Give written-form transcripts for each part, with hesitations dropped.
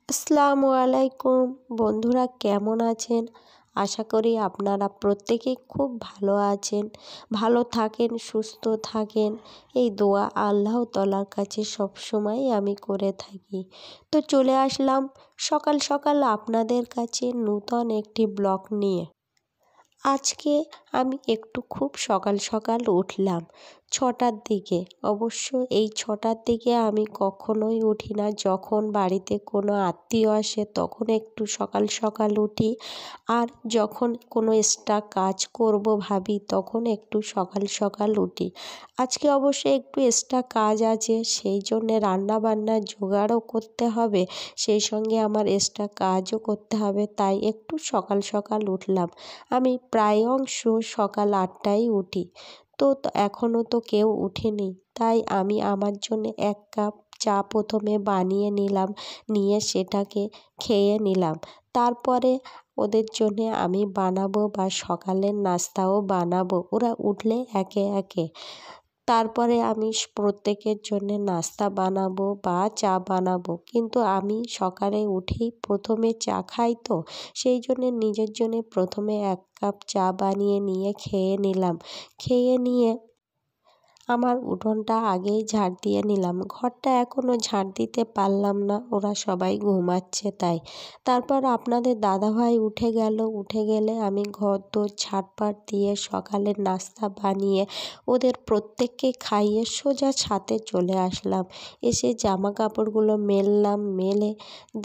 আসসালামু আলাইকুম বন্ধুরা, কেমন আছেন? আশা করি আপনারা প্রত্যেকেই খুব ভালো আছেন, ভালো থাকেন, সুস্থ থাকেন। এই দোয়া আল্লাহ তাআলার কাছে সবসময় আমি করে থাকি। তো চলে আসলাম সকাল সকাল আপনাদের কাছে নূতন একটি ব্লগ নিয়ে। আজকে আমি একটু খুব সকাল সকাল উঠলাম 6টার দিকে। অবশ্য এই 6টার দিকে আমি কখনোই উঠি না। যখন বাড়িতে কোনো আত্মীয় আসে তখন একটু সকাল সকাল উঠি, আর যখন কোনো এক্সট্রা কাজ করব ভাবি তখন একটু সকাল সকাল উঠি। আজকে অবশ্য একটু এক্সট্রা কাজ আছে, সেই জন্যে রান্নাবান্নার জোগাড়ও করতে হবে, সেই সঙ্গে আমার এক্সট্রা কাজও করতে হবে, তাই একটু সকাল সকাল উঠলাম। আমি প্রায় অংশ সকাল 8টায় উঠি। তো এখনও তো কেউ উঠেনি, তাই আমি আমার জন্য 1 কাপ চা প্রথমে বানিয়ে নিলাম, নিয়ে সেটাকে খেয়ে নিলাম। তারপরে ওদের জন্যে আমি বানাবো বা সকালের নাস্তাও বানাবো, ওরা উঠলে একে একে। তারপরে আমি প্রত্যেকের জন্যে নাস্তা বানাবো বা চা বানাবো, কিন্তু আমি সকালে উঠেই প্রথমে চা খাই, তো সেই জন্যে নিজের জন্যে প্রথমে 1 কাপ চা বানিয়ে নিয়ে খেয়ে নিলাম। খেয়ে নিয়ে আমার উঠোনটা আগেই ঝাড় দিয়ে নিলাম। ঘরটা এখনও ঝাড় দিতে পারলাম না, ওরা সবাই ঘুমাচ্ছে তাই। তারপর আপনাদের দাদাভাই উঠে গেল, উঠে গেলে আমি ঘরদোর ঝাড়পাট দিয়ে সকালের নাস্তা বানিয়ে ওদের প্রত্যেককে খাইয়ে সোজা ছাদে চলে আসলাম। এসে জামা কাপড়গুলো মেললাম, মেলে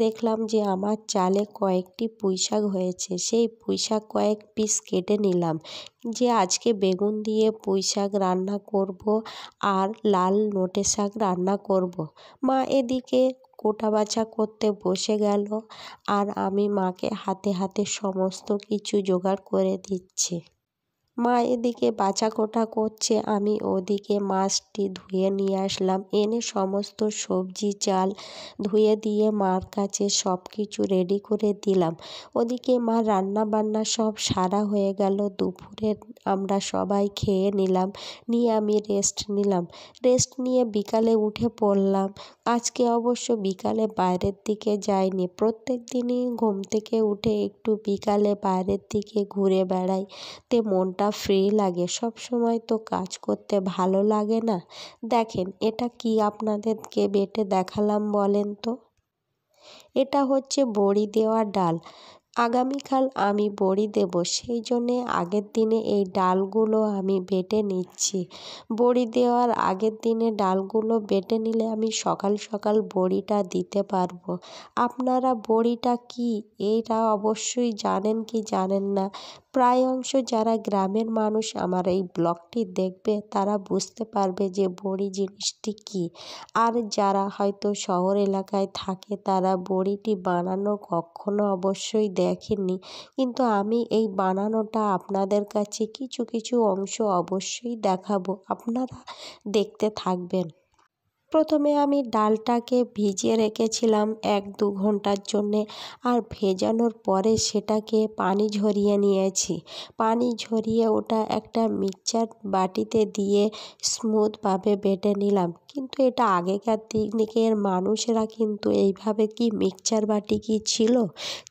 দেখলাম যে আমার চালে কয়েকটি পুঁইশাক হয়েছে। সেই পুঁইশাক কয়েক পিস কেটে নিলাম, যে আজকে বেগুন দিয়ে পুঁইশাক রান্না করব আর লাল নোটে শাক রান্না করব। মা এদিকে কোটা বাছা করতে বসে গেল, আর আমি মাকে হাতে হাতে সমস্ত কিছু জোগাড় করে দিচ্ছি। মা এদিকে বাছা কোটা করছে, আমি ওদিকে মাছটি ধুয়ে নিয়ে আসলাম, এনে সমস্ত সবজি চাল ধুয়ে দিয়ে মার কাছে সব কিছু রেডি করে দিলাম। ওদিকে মা রান্না বান্না সব সারা হয়ে গেল। দুপুরে আমরা সবাই খেয়ে নিলাম, নিয়ে আমি রেস্ট নিলাম। রেস্ট নিয়ে বিকালে উঠে পড়লাম। আজকে অবশ্য বিকালে বাইরের দিকে যাইনি। প্রত্যেক দিনই ঘুম থেকে উঠে একটু বিকালে বাইরের দিকে ঘুরে বেড়াই, তে মনটা ফ্রি লাগে। সব সময় তো কাজ করতে ভালো লাগে না। দেখেন এটা কি আপনাদেরকে বেটে দেখালাম বলেন তো? এটা হচ্ছে বড়ি দেওয়া ডাল। আগামীকাল আমি বড়ি দেব, সেই জন্যে আগের দিনে এই ডালগুলো আমি বেটে নিচ্ছি। বড়ি দেওয়ার আগের দিনে ডালগুলো বেটে নিলে আমি সকাল সকাল বড়িটা দিতে পারবো। আপনারা বড়িটা কি এইটা অবশ্যই জানেন কি জানেন না? প্রায় অংশ যারা গ্রামের মানুষ আমার এই ব্লগটি দেখবে তারা বুঝতে পারবে যে বড়ি জিনিসটি কী। আর যারা হয়তো শহর এলাকায় থাকে তারা বড়িটি বানানো কখনো অবশ্যই দেখেননি, কিন্তু আমি এই বানানোটা আপনাদের কাছে কিছু কিছু অংশ অবশ্যই দেখাবো, আপনারা দেখতে থাকবেন। প্রথমে আমি ডালটাকে ভিজিয়ে রেখেছিলাম 1-2 ঘন্টার জন্যে, আর ভেজানোর পরে সেটাকে পানি ঝরিয়ে নিয়েছি। পানি ঝরিয়ে ওটা একটা মিক্সচার বাটিতে দিয়ে স্মুথভাবে বেটে নিলাম। কিন্তু এটা আগেকার দিনের মানুষেরা কিন্তু এইভাবে কি মিক্সচার বাটি কি ছিল?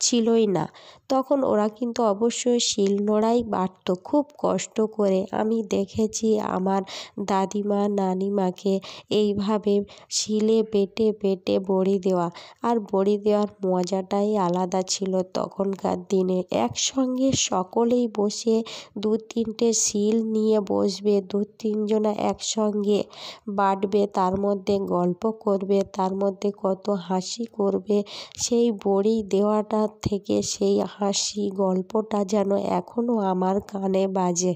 ছিলই না। তখন ওরা কিন্তু অবশ্যই শিলনোড়ায় বাটতো খুব কষ্ট করে। আমি দেখেছি আমার দাদিমা নানিমাকে এইভাবে শিলে বেটে বেটে বড়ি দেওয়া, আর বড়ি দেওয়ার মজাটাই আলাদা ছিল তখনকার দিনে। একসঙ্গে সকলেই বসে 2-3টে শিল নিয়ে বসবে, 2-3 জনা একসঙ্গে বাটবে, তার মধ্যে গল্প করবে, তার মধ্যে কত হাসি করবে। সেই বড়ি দেওয়াটা থেকে সেই হাসি গল্পটা যেন এখনও আমার কানে বাজে।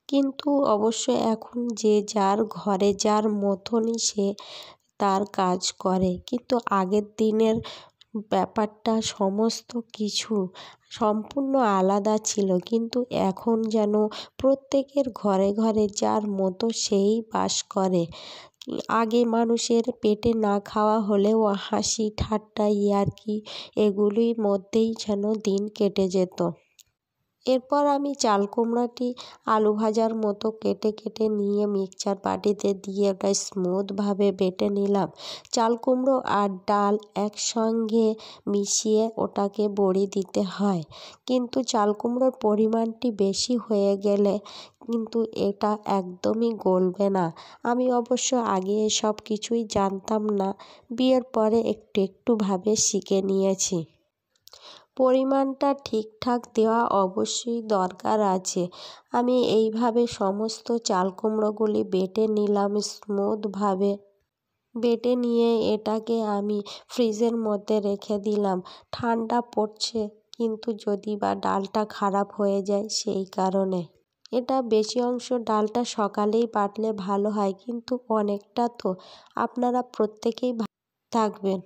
কিন্তু অবশ্য এখন যে যার ঘরে যার মতনই সে তার কাজ করে, কিন্তু আগের দিনের ব্যাপারটা সমস্ত কিছু সম্পূর্ণ আলাদা ছিল। কিন্তু এখন যেন প্রত্যেকের ঘরে ঘরে যার মতো সেই বাস করে। আগে মানুষের পেটে না খাওয়া হলেও হাসি ঠাট্টা ইয়ার্কি এগুলির মধ্যেই যেন দিন কেটে যেত। এরপর আমি চাল কুমড়োটি আলু ভাজার মতো কেটে কেটে নিয়ে মিক্সচার বাটিতে দিয়ে ওটা স্মুথভাবে বেটে নিলাম। চাল কুমড়ো আর ডাল একসঙ্গে মিশিয়ে ওটাকে বড়ি দিতে হয়, কিন্তু চাল কুমড়োর পরিমাণটি বেশি হয়ে গেলে কিন্তু এটা একদমই গলবে না। আমি অবশ্য আগে এসব কিছুই জানতাম না, বিয়ের পরে একটু একটুভাবে শিখে নিয়েছি। পরিমাণটা ঠিকঠাক দেওয়া অবশ্যই দরকার আছে। আমি এইভাবে সমস্ত চাল কুমড়োগুলি বেটে নিলাম স্মুথভাবে। বেটে নিয়ে এটাকে আমি ফ্রিজের মধ্যে রেখে দিলাম। ঠান্ডা পড়ছে, কিন্তু যদি বা ডালটা খারাপ হয়ে যায় সেই কারণে। এটা বেশি অংশ ডালটা সকালেই বাটলে ভালো হয়, কিন্তু অনেকটা তো আপনারা প্রত্যেকেই থাকবেন।